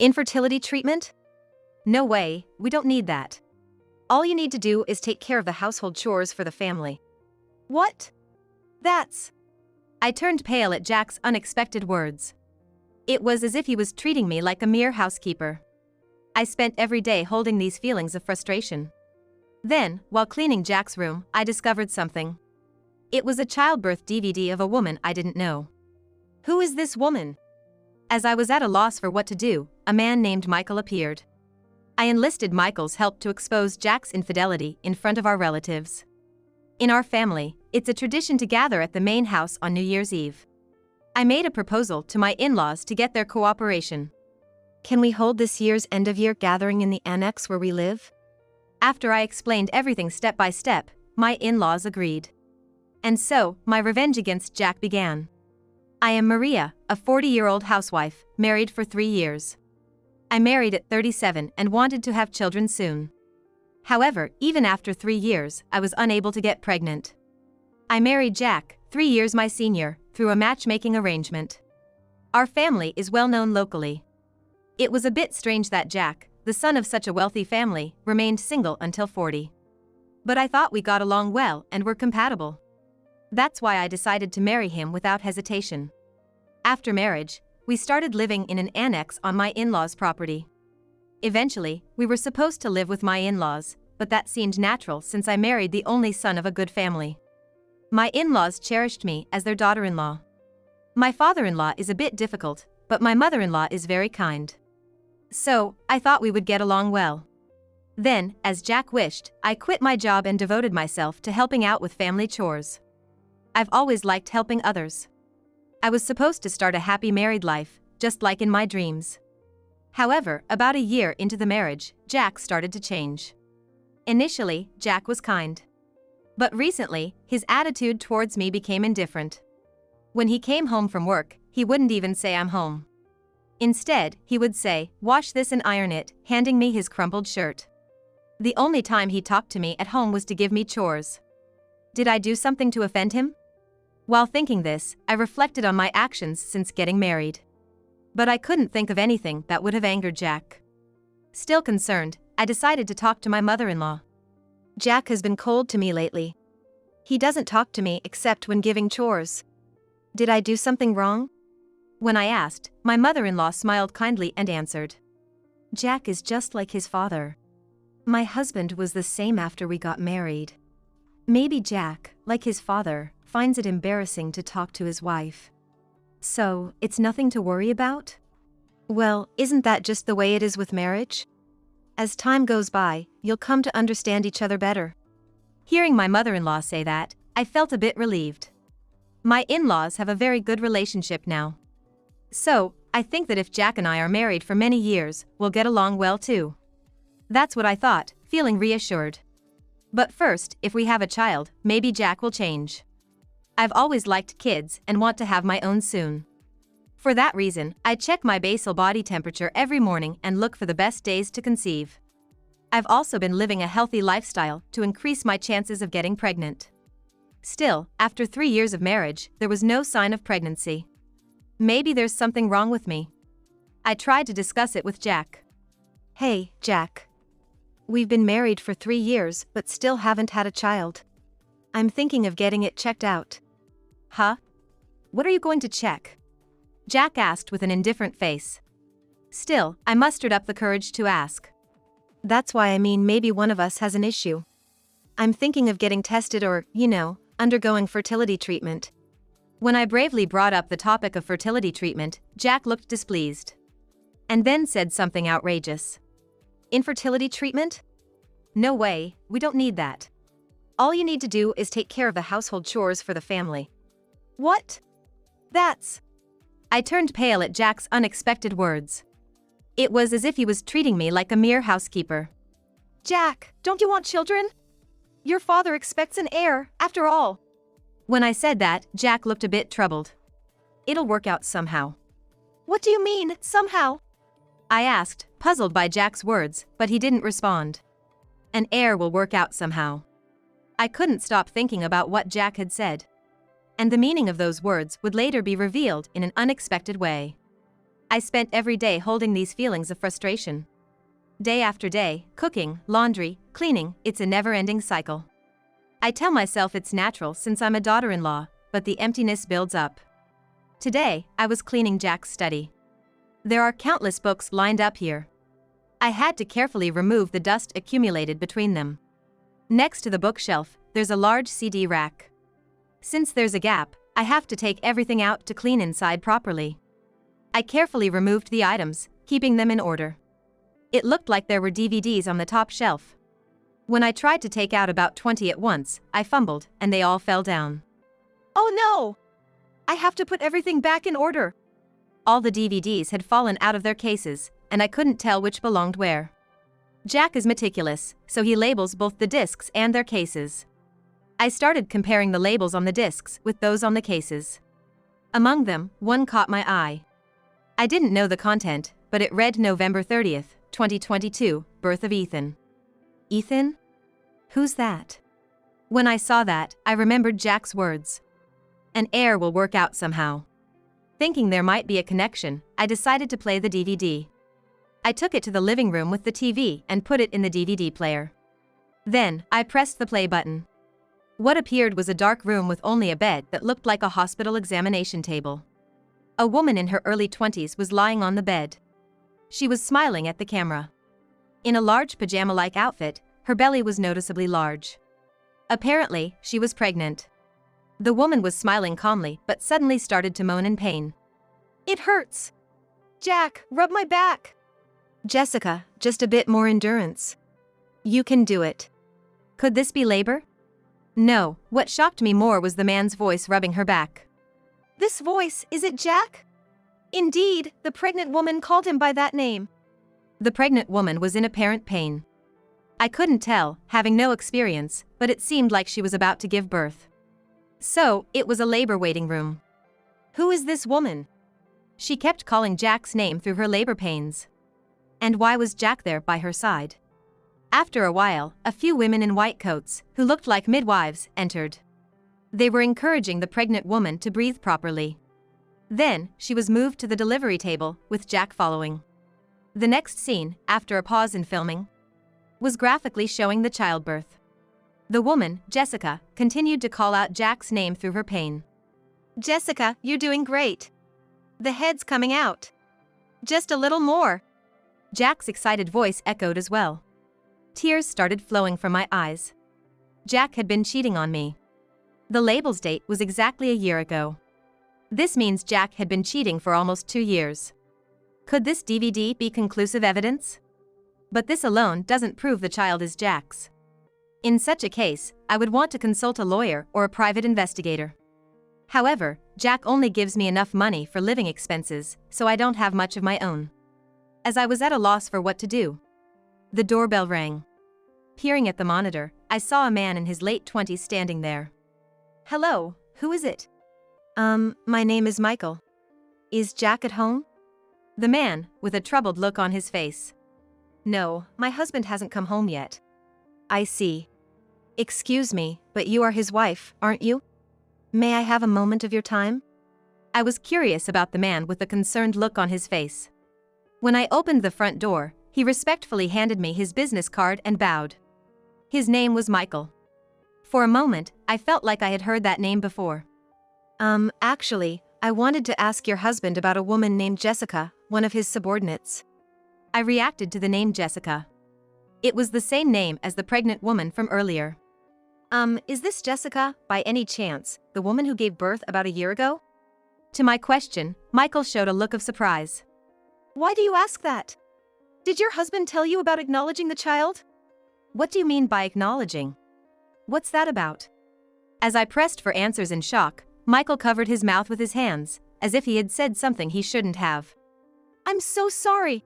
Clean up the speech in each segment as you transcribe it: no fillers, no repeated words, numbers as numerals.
Infertility treatment? No way, we don't need that. All you need to do is take care of the household chores for the family. What? That's... I turned pale at Jack's unexpected words. It was as if he was treating me like a mere housekeeper. I spent every day holding these feelings of frustration. Then, while cleaning Jack's room, I discovered something. It was a childbirth DVD of a woman I didn't know. Who is this woman? As I was at a loss for what to do, a man named Michael appeared. I enlisted Michael's help to expose Jack's infidelity in front of our relatives. In our family, it's a tradition to gather at the main house on New Year's Eve. I made a proposal to my in-laws to get their cooperation. Can we hold this year's end-of-year gathering in the annex where we live? After I explained everything step by step, my in-laws agreed. And so, my revenge against Jack began. I am Maria, a 40-year-old housewife, married for 3 years. I married at 37 and wanted to have children soon. However, even after 3 years, I was unable to get pregnant. I married Jack, 3 years my senior, through a matchmaking arrangement. Our family is well known locally. It was a bit strange that Jack, the son of such a wealthy family, remained single until 40. But I thought we got along well and were compatible. That's why I decided to marry him without hesitation. After marriage, we started living in an annex on my in-laws' property. Eventually, we were supposed to live with my in-laws, but that seemed natural since I married the only son of a good family. My in-laws cherished me as their daughter-in-law. My father-in-law is a bit difficult, but my mother-in-law is very kind. So, I thought we would get along well. Then, as Jack wished, I quit my job and devoted myself to helping out with family chores. I've always liked helping others. I was supposed to start a happy married life, just like in my dreams. However, about a year into the marriage, Jack started to change. Initially, Jack was kind. But recently, his attitude towards me became indifferent. When he came home from work, he wouldn't even say I'm home. Instead, he would say, "Wash this and iron it," handing me his crumpled shirt. The only time he talked to me at home was to give me chores. Did I do something to offend him? While thinking this, I reflected on my actions since getting married. But I couldn't think of anything that would have angered Jack. Still concerned, I decided to talk to my mother-in-law. Jack has been cold to me lately. He doesn't talk to me except when giving chores. Did I do something wrong? When I asked, my mother-in-law smiled kindly and answered. Jack is just like his father. My husband was the same after we got married. Maybe Jack, like his father, finds it embarrassing to talk to his wife. So, it's nothing to worry about? Well, isn't that just the way it is with marriage? As time goes by, you'll come to understand each other better. Hearing my mother-in-law say that, I felt a bit relieved. My in-laws have a very good relationship now. So, I think that if Jack and I are married for many years, we'll get along well too. That's what I thought, feeling reassured. But first, if we have a child, maybe Jack will change. I've always liked kids and want to have my own soon. For that reason, I check my basal body temperature every morning and look for the best days to conceive. I've also been living a healthy lifestyle to increase my chances of getting pregnant. Still, after 3 years of marriage, there was no sign of pregnancy. Maybe there's something wrong with me. I tried to discuss it with Jack. Hey, Jack. We've been married for 3 years but still haven't had a child. I'm thinking of getting it checked out. Huh? What are you going to check? Jack asked with an indifferent face. Still, I mustered up the courage to ask. That's why I mean maybe one of us has an issue. I'm thinking of getting tested or, undergoing fertility treatment. When I bravely brought up the topic of fertility treatment, Jack looked displeased. And then said something outrageous. Infertility treatment? No way, we don't need that. All you need to do is take care of the household chores for the family. What? That's... I turned pale at Jack's unexpected words. It was as if he was treating me like a mere housekeeper. Jack, don't you want children? Your father expects an heir, after all. When I said that, Jack looked a bit troubled. It'll work out somehow. What do you mean, somehow? I asked, puzzled by Jack's words, but he didn't respond. An heir will work out somehow. I couldn't stop thinking about what Jack had said. And the meaning of those words would later be revealed in an unexpected way. I spent every day holding these feelings of frustration. Day after day, cooking, laundry, cleaning, it's a never-ending cycle. I tell myself it's natural since I'm a daughter-in-law, but the emptiness builds up. Today, I was cleaning Jack's study. There are countless books lined up here. I had to carefully remove the dust accumulated between them. Next to the bookshelf, there's a large CD rack. Since there's a gap, I have to take everything out to clean inside properly. I carefully removed the items, keeping them in order. It looked like there were DVDs on the top shelf. When I tried to take out about 20 at once, I fumbled, and they all fell down. Oh no! I have to put everything back in order. All the DVDs had fallen out of their cases, and I couldn't tell which belonged where. Jack is meticulous, so he labels both the discs and their cases. I started comparing the labels on the discs with those on the cases. Among them, one caught my eye. I didn't know the content, but it read November 30th, 2022, birth of Ethan. Ethan? Who's that? When I saw that, I remembered Jack's words. An heir will work out somehow. Thinking there might be a connection, I decided to play the DVD. I took it to the living room with the TV and put it in the DVD player. Then, I pressed the play button. What appeared was a dark room with only a bed that looked like a hospital examination table. A woman in her early 20s was lying on the bed. She was smiling at the camera. In a large pajama-like outfit, her belly was noticeably large. Apparently, she was pregnant. The woman was smiling calmly but suddenly started to moan in pain. It hurts. Jack, rub my back. Jessica, just a bit more endurance. You can do it. Could this be labor? No, what shocked me more was the man's voice rubbing her back. This voice, is it Jack? Indeed, the pregnant woman called him by that name. The pregnant woman was in apparent pain. I couldn't tell, having no experience, but it seemed like she was about to give birth. So, it was a labor waiting room. Who is this woman? She kept calling Jack's name through her labor pains. And why was Jack there by her side? After a while, a few women in white coats, who looked like midwives, entered. They were encouraging the pregnant woman to breathe properly. Then, she was moved to the delivery table, with Jack following. The next scene, after a pause in filming, was graphically showing the childbirth. The woman, Jessica, continued to call out Jack's name through her pain. Jessica, you're doing great. The head's coming out. Just a little more. Jack's excited voice echoed as well. Tears started flowing from my eyes. Jack had been cheating on me. The label's date was exactly a year ago. This means Jack had been cheating for almost 2 years. Could this DVD be conclusive evidence? But this alone doesn't prove the child is Jack's. In such a case, I would want to consult a lawyer or a private investigator. However, Jack only gives me enough money for living expenses, so I don't have much of my own. As I was at a loss for what to do, the doorbell rang. Peering at the monitor, I saw a man in his late 20s standing there. Hello, who is it? My name is Michael. Is Jack at home? The man, with a troubled look on his face. No, my husband hasn't come home yet. I see. Excuse me, but you are his wife, aren't you? May I have a moment of your time? I was curious about the man with a concerned look on his face. When I opened the front door, he respectfully handed me his business card and bowed. His name was Michael. For a moment, I felt like I had heard that name before. Actually, I wanted to ask your husband about a woman named Jessica, one of his subordinates. I reacted to the name Jessica. It was the same name as the pregnant woman from earlier. Is this Jessica, by any chance, the woman who gave birth about a year ago? To my question, Michael showed a look of surprise. Why do you ask that? Did your husband tell you about acknowledging the child? What do you mean by acknowledging? What's that about? As I pressed for answers in shock, Michael covered his mouth with his hands, as if he had said something he shouldn't have. I'm so sorry.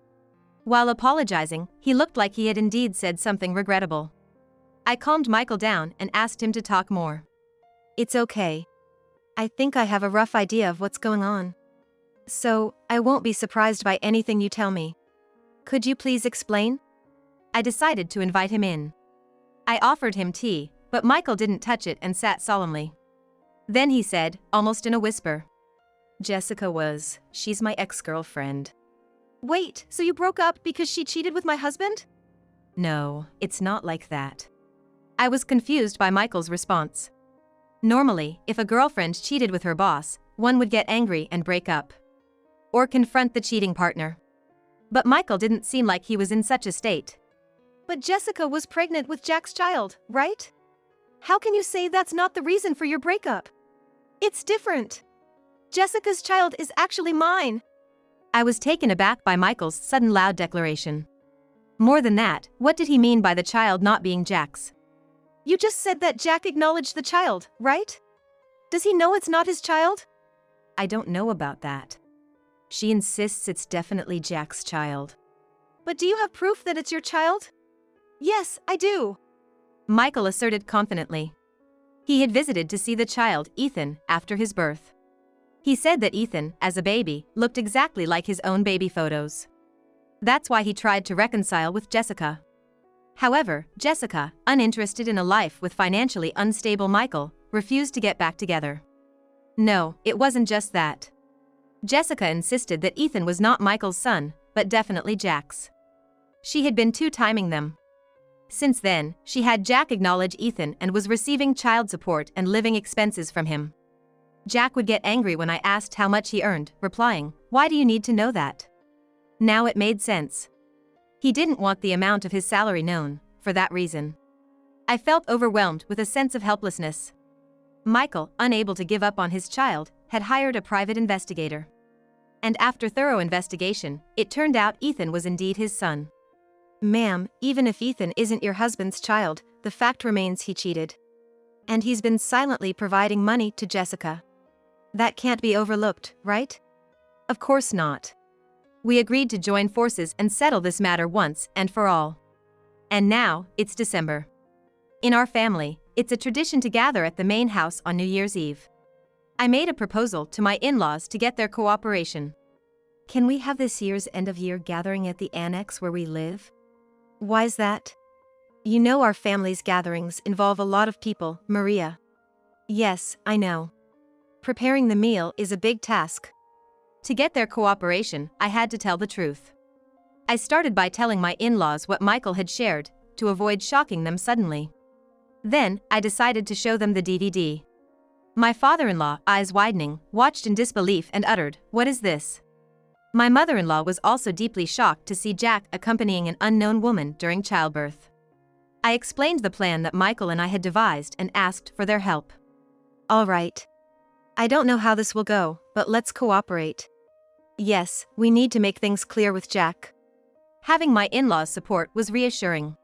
While apologizing, he looked like he had indeed said something regrettable. I calmed Michael down and asked him to talk more. It's okay. I think I have a rough idea of what's going on. So, I won't be surprised by anything you tell me. Could you please explain? I decided to invite him in. I offered him tea, but Michael didn't touch it and sat solemnly. Then he said, almost in a whisper, Jessica was. She's my ex-girlfriend. Wait, so you broke up because she cheated with my husband? No, it's not like that. I was confused by Michael's response. Normally, if a girlfriend cheated with her boss, one would get angry and break up. Or confront the cheating partner. But Michael didn't seem like he was in such a state. But Jessica was pregnant with Jack's child, right? How can you say that's not the reason for your breakup? It's different. Jessica's child is actually mine. I was taken aback by Michael's sudden loud declaration. More than that, what did he mean by the child not being Jack's? You just said that Jack acknowledged the child, right? Does he know it's not his child? I don't know about that. She insists it's definitely Jack's child. But do you have proof that it's your child? Yes, I do. Michael asserted confidently. He had visited to see the child, Ethan, after his birth. He said that Ethan, as a baby, looked exactly like his own baby photos. That's why he tried to reconcile with Jessica. However, Jessica, uninterested in a life with financially unstable Michael, refused to get back together. No, it wasn't just that. Jessica insisted that Ethan was not Michael's son, but definitely Jack's. She had been two-timing them. Since then, she had Jack acknowledge Ethan and was receiving child support and living expenses from him. Jack would get angry when I asked how much he earned, replying, "Why do you need to know that?" Now it made sense. He didn't want the amount of his salary known, for that reason. I felt overwhelmed with a sense of helplessness. Michael, unable to give up on his child, had hired a private investigator. And after thorough investigation, it turned out Ethan was indeed his son. Ma'am, even if Ethan isn't your husband's child, the fact remains he cheated. And he's been silently providing money to Jessica. That can't be overlooked, right? Of course not. We agreed to join forces and settle this matter once and for all. And now, it's December. In our family, it's a tradition to gather at the main house on New Year's Eve. I made a proposal to my in-laws to get their cooperation. Can we have this year's end-of-year gathering at the annex where we live? Why's that? You know our family's gatherings involve a lot of people, Maria. Yes, I know. Preparing the meal is a big task. To get their cooperation, I had to tell the truth. I started by telling my in-laws what Michael had shared, to avoid shocking them suddenly. Then, I decided to show them the DVD. My father-in-law, eyes widening, watched in disbelief and uttered, "What is this?" My mother-in-law was also deeply shocked to see Jack accompanying an unknown woman during childbirth. I explained the plan that Michael and I had devised and asked for their help. All right. I don't know how this will go, but let's cooperate. Yes, we need to make things clear with Jack. Having my in-laws' support was reassuring.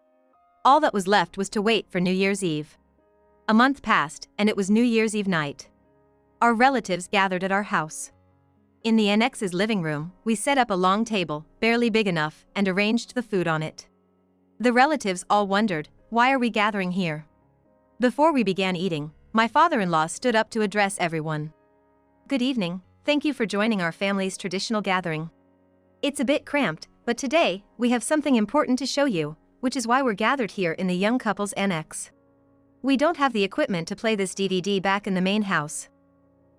All that was left was to wait for New Year's Eve. A month passed, and it was New Year's Eve night. Our relatives gathered at our house. In the annex's living room, we set up a long table, barely big enough, and arranged the food on it. The relatives all wondered, why are we gathering here? Before we began eating, my father-in-law stood up to address everyone. Good evening, thank you for joining our family's traditional gathering. It's a bit cramped, but today, we have something important to show you, which is why we're gathered here in the young couple's annex. We don't have the equipment to play this DVD back in the main house.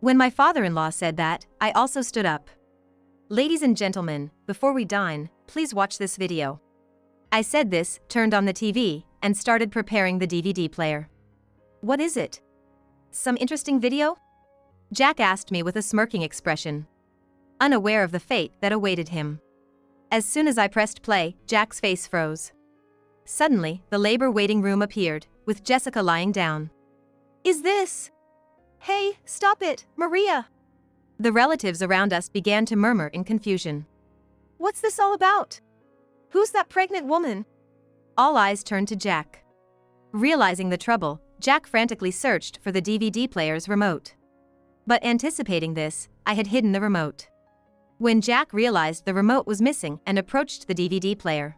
When my father-in-law said that, I also stood up. Ladies and gentlemen, before we dine, please watch this video. I said this, turned on the TV, and started preparing the DVD player. What is it? Some interesting video? Jack asked me with a smirking expression, unaware of the fate that awaited him. As soon as I pressed play, Jack's face froze. Suddenly, the labor waiting room appeared, with Jessica lying down. Is this? Hey, stop it, Maria! The relatives around us began to murmur in confusion. What's this all about? Who's that pregnant woman? All eyes turned to Jack. Realizing the trouble, Jack frantically searched for the DVD player's remote. But anticipating this, I had hidden the remote. When Jack realized the remote was missing and approached the DVD player,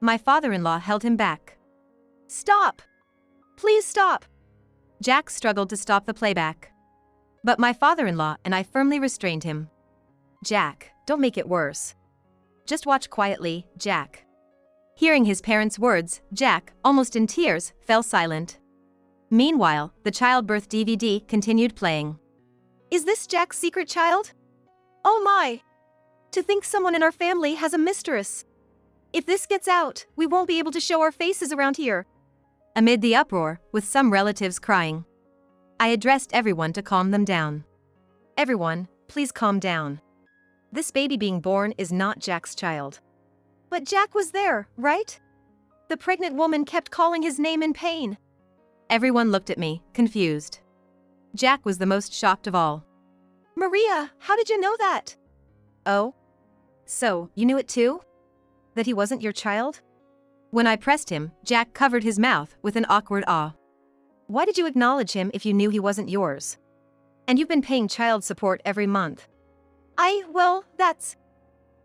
my father-in-law held him back. Stop! Please stop! Jack struggled to stop the playback. But my father-in-law and I firmly restrained him. Jack, don't make it worse. Just watch quietly, Jack. Hearing his parents' words, Jack, almost in tears, fell silent. Meanwhile, the childbirth DVD continued playing. Is this Jack's secret child? Oh my! To think someone in our family has a mistress. If this gets out, we won't be able to show our faces around here. Amid the uproar, with some relatives crying, I addressed everyone to calm them down. Everyone, please calm down. This baby being born is not Jack's child. But Jack was there, right? The pregnant woman kept calling his name in pain. Everyone looked at me, confused. Jack was the most shocked of all. Maria, how did you know that? Oh? So, you knew it too? That he wasn't your child? When I pressed him, Jack covered his mouth with an awkward awe. Why did you acknowledge him if you knew he wasn't yours? And you've been paying child support every month. Well, that's...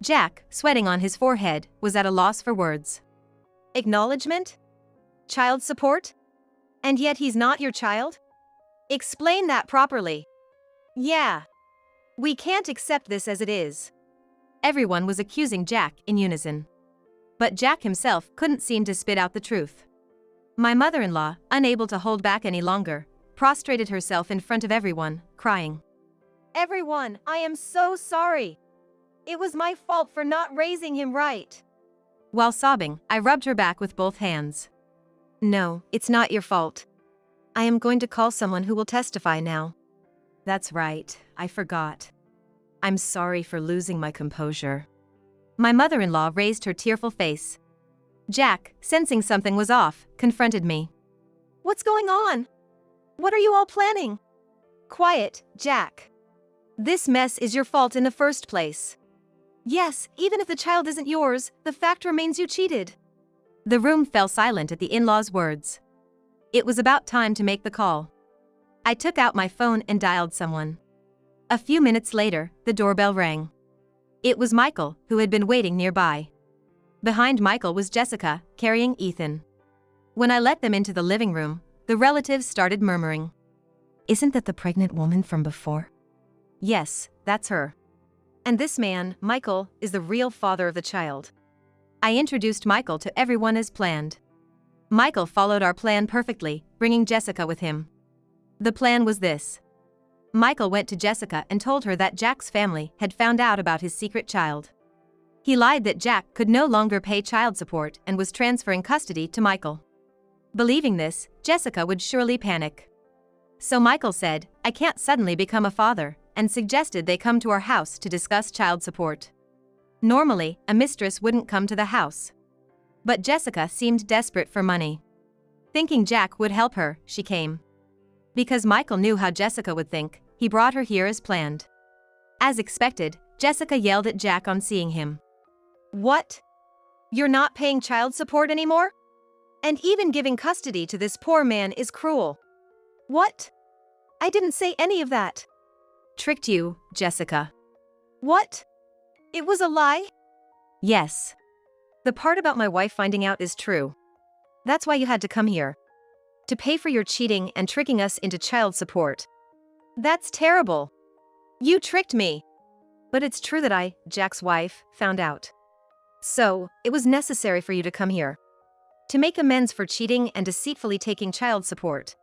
Jack, sweating on his forehead, was at a loss for words. Acknowledgement? Child support? And yet he's not your child? Explain that properly. Yeah. We can't accept this as it is. Everyone was accusing Jack in unison. But Jack himself couldn't seem to spit out the truth. My mother-in-law, unable to hold back any longer, prostrated herself in front of everyone, crying. Everyone, I am so sorry. It was my fault for not raising him right. While sobbing, I rubbed her back with both hands. No, it's not your fault. I am going to call someone who will testify now. That's right, I forgot. I'm sorry for losing my composure. My mother-in-law raised her tearful face. Jack, sensing something was off, confronted me. What's going on? What are you all planning? Quiet, Jack. This mess is your fault in the first place. Yes, even if the child isn't yours, the fact remains you cheated. The room fell silent at the in-laws' words. It was about time to make the call. I took out my phone and dialed someone. A few minutes later, the doorbell rang. It was Michael, who had been waiting nearby. Behind Michael was Jessica, carrying Ethan. When I let them into the living room, the relatives started murmuring. Isn't that the pregnant woman from before? Yes, that's her. And this man, Michael, is the real father of the child. I introduced Michael to everyone as planned. Michael followed our plan perfectly, bringing Jessica with him. The plan was this. Michael went to Jessica and told her that Jack's family had found out about his secret child. He lied that Jack could no longer pay child support and was transferring custody to Michael. Believing this, Jessica would surely panic. So Michael said, I can't suddenly become a father, and suggested they come to our house to discuss child support. Normally, a mistress wouldn't come to the house. But Jessica seemed desperate for money. Thinking Jack would help her, she came. Because Michael knew how Jessica would think, he brought her here as planned. As expected, Jessica yelled at Jack on seeing him. What? You're not paying child support anymore? And even giving custody to this poor man is cruel. What? I didn't say any of that. Tricked you, Jessica. What? It was a lie? Yes. The part about my wife finding out is true. That's why you had to come here. To pay for your cheating and tricking us into child support. That's terrible. You tricked me. But it's true that I, Jack's wife, found out. So, it was necessary for you to come here. To make amends for cheating and deceitfully taking child support.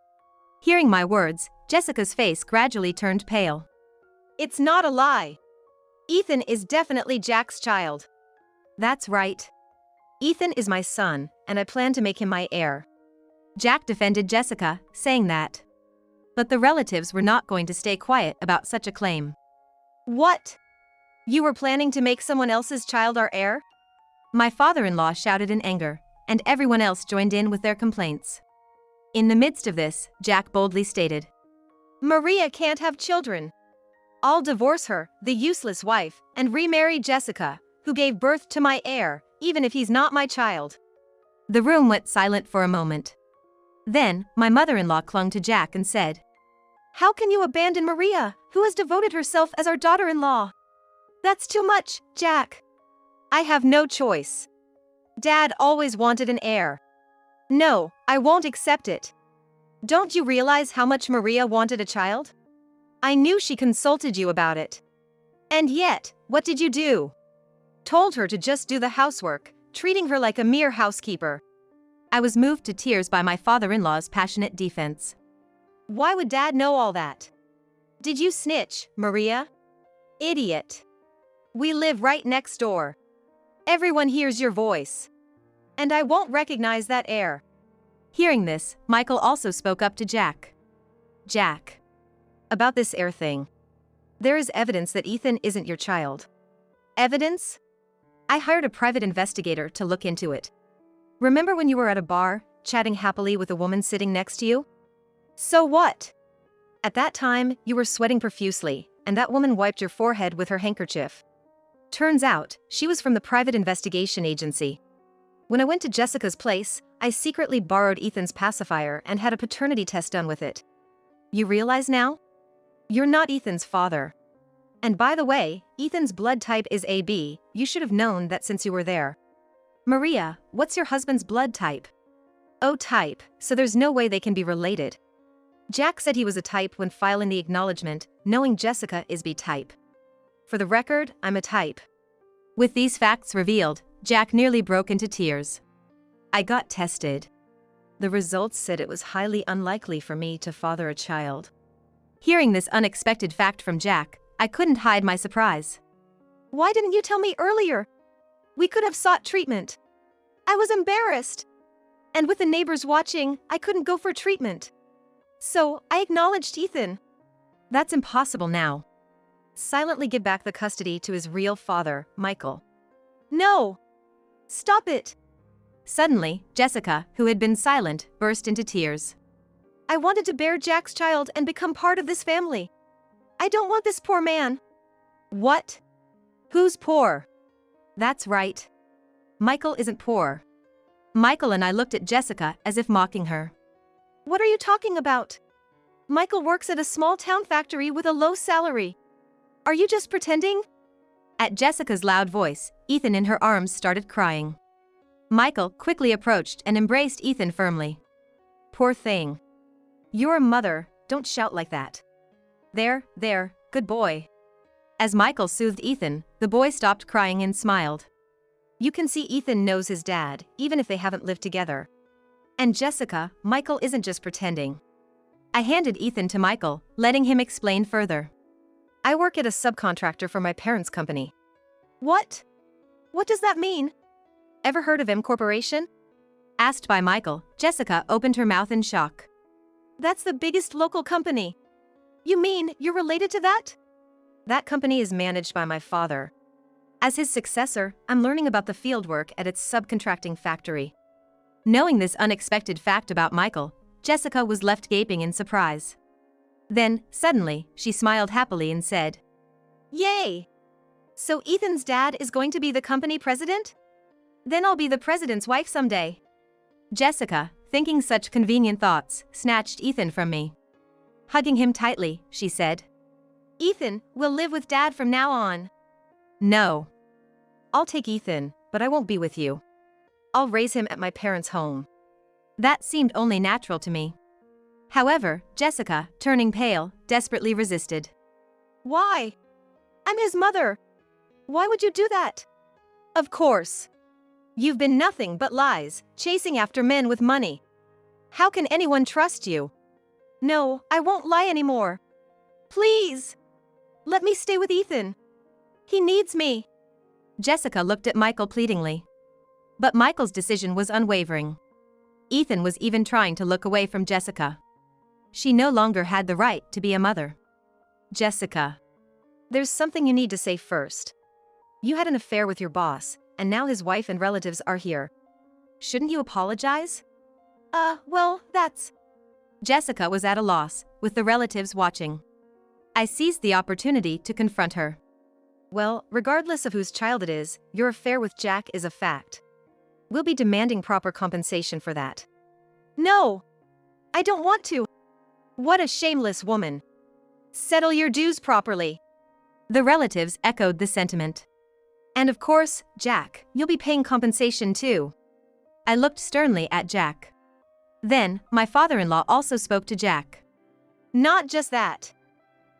Hearing my words, Jessica's face gradually turned pale. It's not a lie. Ethan is definitely Jack's child. That's right. Ethan is my son, and I plan to make him my heir. Jack defended Jessica, saying that. But the relatives were not going to stay quiet about such a claim. What? You were planning to make someone else's child our heir? My father-in-law shouted in anger, and everyone else joined in with their complaints. In the midst of this, Jack boldly stated, Maria can't have children. I'll divorce her, the useless wife, and remarry Jessica, who gave birth to my heir, even if he's not my child. The room went silent for a moment. Then, my mother-in-law clung to Jack and said, How can you abandon Maria, who has devoted herself as our daughter-in-law? That's too much, Jack. I have no choice. Dad always wanted an heir. No, I won't accept it. Don't you realize how much Maria wanted a child? I knew she consulted you about it. And yet, what did you do? Told her to just do the housework, treating her like a mere housekeeper. I was moved to tears by my father-in-law's passionate defense. Why would Dad know all that? Did you snitch, Maria? Idiot. We live right next door. Everyone hears your voice. And I won't recognize that air. Hearing this, Michael also spoke up to Jack. Jack. About this air thing. There is evidence that Ethan isn't your child. Evidence? I hired a private investigator to look into it. Remember when you were at a bar, chatting happily with a woman sitting next to you? So what? At that time, you were sweating profusely, and that woman wiped your forehead with her handkerchief. Turns out, she was from the private investigation agency. When I went to Jessica's place, I secretly borrowed Ethan's pacifier and had a paternity test done with it. You realize now? You're not Ethan's father. And by the way, Ethan's blood type is AB. You should have known that since you were there. Maria, what's your husband's blood type? O type, so there's no way they can be related. Jack said he was a type when filing the acknowledgement, knowing Jessica is B type. For the record, I'm a type. With these facts revealed, Jack nearly broke into tears. I got tested. The results said it was highly unlikely for me to father a child. Hearing this unexpected fact from Jack, I couldn't hide my surprise. Why didn't you tell me earlier? We could have sought treatment. I was embarrassed. And with the neighbors watching, I couldn't go for treatment. So, I acknowledged Ethan. That's impossible now. Silently give back the custody to his real father, Michael. No! Stop it! Suddenly, Jessica, who had been silent, burst into tears. I wanted to bear Jack's child and become part of this family. I don't want this poor man. What? Who's poor? That's right. Michael isn't poor. Michael and I looked at Jessica as if mocking her. What are you talking about? Michael works at a small town factory with a low salary. Are you just pretending? At Jessica's loud voice, Ethan in her arms started crying. Michael quickly approached and embraced Ethan firmly. Poor thing. You're a mother, don't shout like that. There, good boy. As Michael soothed Ethan, the boy stopped crying and smiled. You can see Ethan knows his dad, even if they haven't lived together. And Jessica, Michael isn't just pretending. I handed Ethan to Michael, letting him explain further. I work at a subcontractor for my parents' company. What? What does that mean? Ever heard of M Corporation? Asked by Michael, Jessica opened her mouth in shock. That's the biggest local company. You mean you're related to that? That company is managed by my father. As his successor, I'm learning about the fieldwork at its subcontracting factory. Knowing this unexpected fact about Michael, Jessica was left gaping in surprise. Then, suddenly, she smiled happily and said, Yay! So Ethan's dad is going to be the company president? Then I'll be the president's wife someday. Jessica, thinking such convenient thoughts, snatched Ethan from me. Hugging him tightly, she said, Ethan, we'll live with Dad from now on. No. I'll take Ethan, but I won't be with you. I'll raise him at my parents' home. That seemed only natural to me. However, Jessica, turning pale, desperately resisted. Why? I'm his mother. Why would you do that? Of course. You've been nothing but lies, chasing after men with money. How can anyone trust you? No, I won't lie anymore. Please. Let me stay with Ethan. He needs me. Jessica looked at Michael pleadingly. But Michael's decision was unwavering. Ethan was even trying to look away from Jessica. She no longer had the right to be a mother. Jessica. There's something you need to say first. You had an affair with your boss, and now his wife and relatives are here. Shouldn't you apologize? Well, that's... Jessica was at a loss, with the relatives watching. I seized the opportunity to confront her. Well, regardless of whose child it is, your affair with Jack is a fact. We'll be demanding proper compensation for that. No! I don't want to! What a shameless woman! Settle your dues properly! The relatives echoed the sentiment. And of course, Jack, you'll be paying compensation too. I looked sternly at Jack. Then, my father-in-law also spoke to Jack. Not just that.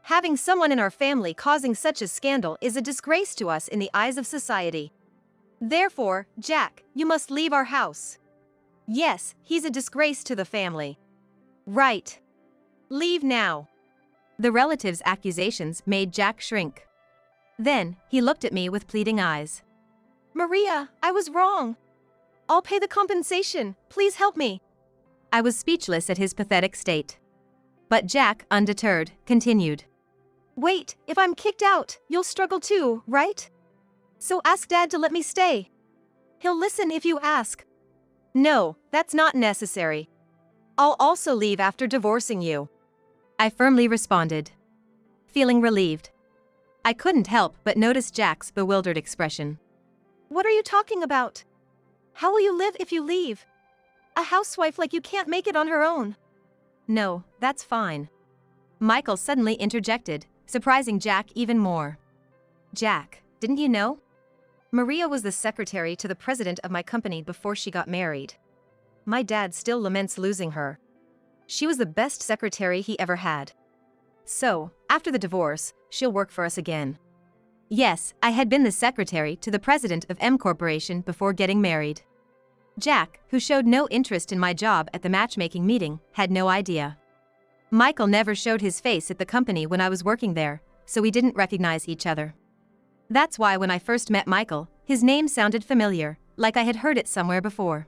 Having someone in our family causing such a scandal is a disgrace to us in the eyes of society. Therefore, Jack, you must leave our house. Yes, he's a disgrace to the family. Right. Leave now. The relatives' accusations made Jack shrink. Then, he looked at me with pleading eyes. Maria, I was wrong. I'll pay the compensation, please help me. I was speechless at his pathetic state. But Jack, undeterred, continued. Wait, if I'm kicked out, you'll struggle too, right? So ask Dad to let me stay. He'll listen if you ask. No, that's not necessary. I'll also leave after divorcing you. I firmly responded, feeling relieved. I couldn't help but notice Jack's bewildered expression. What are you talking about? How will you live if you leave? A housewife like you can't make it on her own. No, that's fine. Michael suddenly interjected, surprising Jack even more. Jack, didn't you know? Maria was the secretary to the president of my company before she got married. My dad still laments losing her. She was the best secretary he ever had. So, after the divorce, she'll work for us again. Yes, I had been the secretary to the president of M Corporation before getting married. Jack, who showed no interest in my job at the matchmaking meeting, had no idea. Michael never showed his face at the company when I was working there, so we didn't recognize each other. That's why when I first met Michael, his name sounded familiar, like I had heard it somewhere before.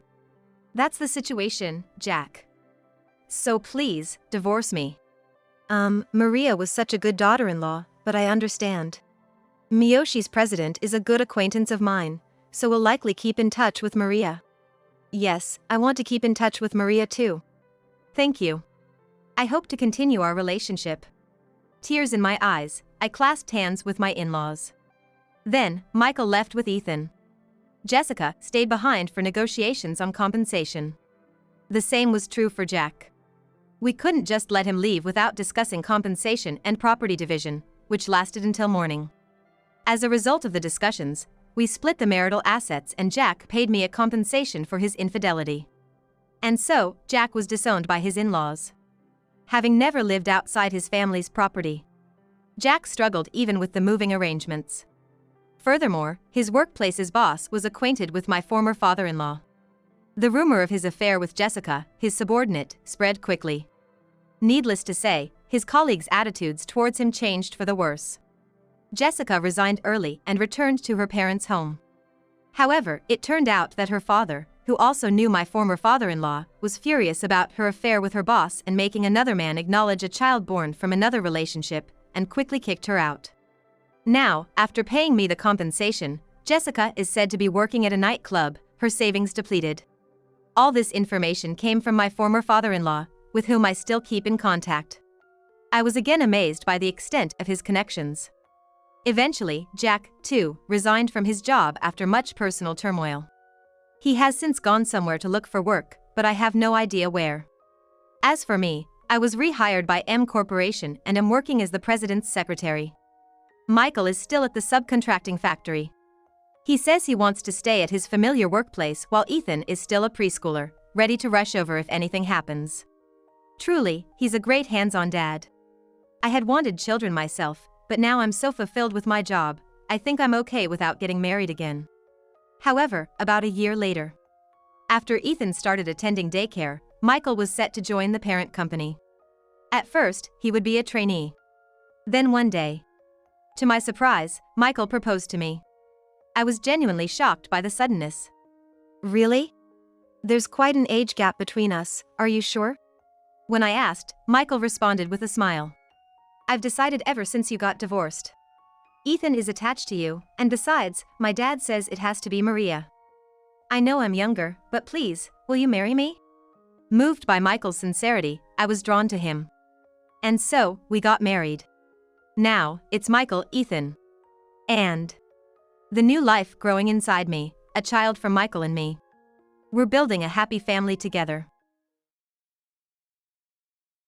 That's the situation, Jack. So please, divorce me. Maria was such a good daughter-in-law, but I understand. Miyoshi's president is a good acquaintance of mine, so we'll likely keep in touch with Maria. Yes, I want to keep in touch with Maria too. Thank you. I hope to continue our relationship. Tears in my eyes, I clasped hands with my in-laws. Then, Michael left with Ethan. Jessica stayed behind for negotiations on compensation. The same was true for Jack. We couldn't just let him leave without discussing compensation and property division, which lasted until morning. As a result of the discussions, we split the marital assets and Jack paid me a compensation for his infidelity. And so, Jack was disowned by his in-laws. Having never lived outside his family's property, Jack struggled even with the moving arrangements. Furthermore, his workplace's boss was acquainted with my former father-in-law. The rumor of his affair with Jessica, his subordinate, spread quickly. Needless to say, his colleagues' attitudes towards him changed for the worse. Jessica resigned early and returned to her parents' home. However, it turned out that her father, who also knew my former father-in-law, was furious about her affair with her boss and making another man acknowledge a child born from another relationship, and quickly kicked her out. Now, after paying me the compensation, Jessica is said to be working at a nightclub, her savings depleted. All this information came from my former father-in-law, with whom I still keep in contact. I was again amazed by the extent of his connections. Eventually, Jack, too, resigned from his job after much personal turmoil. He has since gone somewhere to look for work, but I have no idea where. As for me, I was rehired by M Corporation and am working as the president's secretary. Michael is still at the subcontracting factory. He says he wants to stay at his familiar workplace while Ethan is still a preschooler, ready to rush over if anything happens. Truly, he's a great hands-on dad. I had wanted children myself, but now I'm so fulfilled with my job, I think I'm okay without getting married again. However, about a year later, after Ethan started attending daycare, Michael was set to join the parent company. At first, he would be a trainee. Then one day, to my surprise, Michael proposed to me. I was genuinely shocked by the suddenness. Really? There's quite an age gap between us, are you sure? When I asked, Michael responded with a smile. I've decided ever since you got divorced. Ethan is attached to you, and besides, my dad says it has to be Maria. I know I'm younger, but please, will you marry me? Moved by Michael's sincerity, I was drawn to him. And so, we got married. Now, it's Michael, Ethan, and the new life growing inside me, a child from Michael and me. We're building a happy family together.